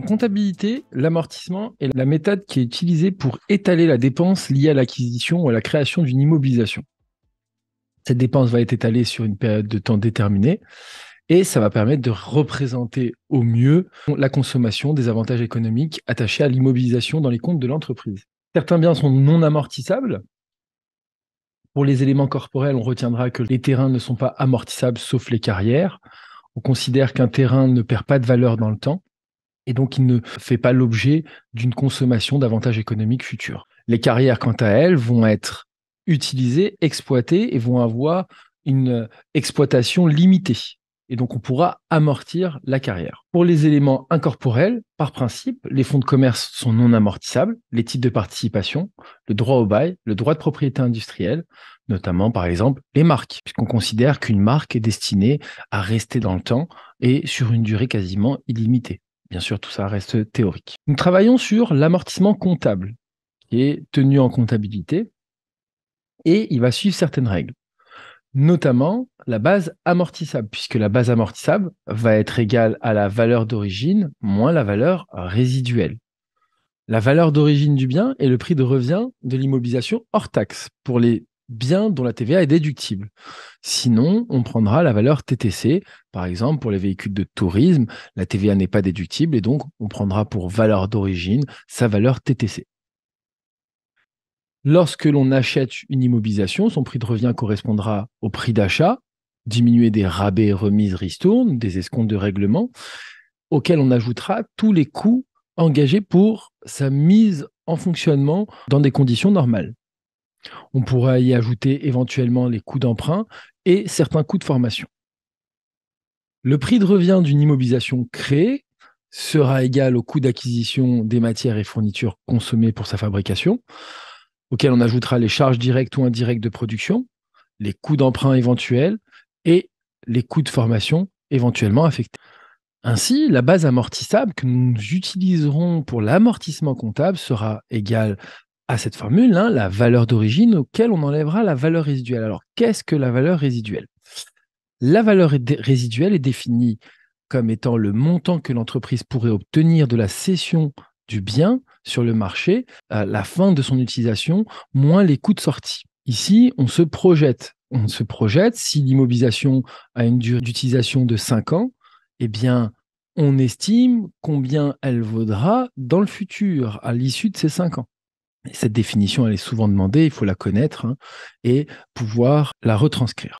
comptabilité, l'amortissement est la méthode qui est utilisée pour étaler la dépense liée à l'acquisition ou à la création d'une immobilisation. Cette dépense va être étalée sur une période de temps déterminée et ça va permettre de représenter au mieux la consommation des avantages économiques attachés à l'immobilisation dans les comptes de l'entreprise. Certains biens sont non amortissables. Pour les éléments corporels, on retiendra que les terrains ne sont pas amortissables sauf les carrières. On considère qu'un terrain ne perd pas de valeur dans le temps et donc il ne fait pas l'objet d'une consommation d'avantages économiques futurs. Les carrières, quant à elles, vont être utilisées, exploitées et vont avoir une exploitation limitée. Et donc on pourra amortir la carrière. Pour les éléments incorporels, par principe, les fonds de commerce sont non amortissables, les titres de participation, le droit au bail, le droit de propriété industrielle, notamment par exemple les marques, puisqu'on considère qu'une marque est destinée à rester dans le temps et sur une durée quasiment illimitée. Bien sûr, tout ça reste théorique. Nous travaillons sur l'amortissement comptable, qui est tenu en comptabilité, et il va suivre certaines règles, notamment la base amortissable, puisque la base amortissable va être égale à la valeur d'origine moins la valeur résiduelle. La valeur d'origine du bien est le prix de revient de l'immobilisation hors taxe pour les biens dont la TVA est déductible. Sinon, on prendra la valeur TTC. Par exemple, pour les véhicules de tourisme, la TVA n'est pas déductible et donc on prendra pour valeur d'origine sa valeur TTC. Lorsque l'on achète une immobilisation, son prix de revient correspondra au prix d'achat, diminué des rabais, remises, ristournes, des escomptes de règlement, auxquels on ajoutera tous les coûts engagés pour sa mise en fonctionnement dans des conditions normales. On pourra y ajouter éventuellement les coûts d'emprunt et certains coûts de formation. Le prix de revient d'une immobilisation créée sera égal au coût d'acquisition des matières et fournitures consommées pour sa fabrication, auquel on ajoutera les charges directes ou indirectes de production, les coûts d'emprunt éventuels et les coûts de formation éventuellement affectés. Ainsi, la base amortissable que nous utiliserons pour l'amortissement comptable sera égale à cette formule, la valeur d'origine auquel on enlèvera la valeur résiduelle. Alors, qu'est-ce que la valeur résiduelle? La valeur résiduelle est définie comme étant le montant que l'entreprise pourrait obtenir de la cession du bien sur le marché à la fin de son utilisation, moins les coûts de sortie. Ici, on se projette. On se projette si l'immobilisation a une durée d'utilisation de 5 ans, eh bien, on estime combien elle vaudra dans le futur, à l'issue de ces 5 ans. Et cette définition, elle est souvent demandée, il faut la connaître et pouvoir la retranscrire.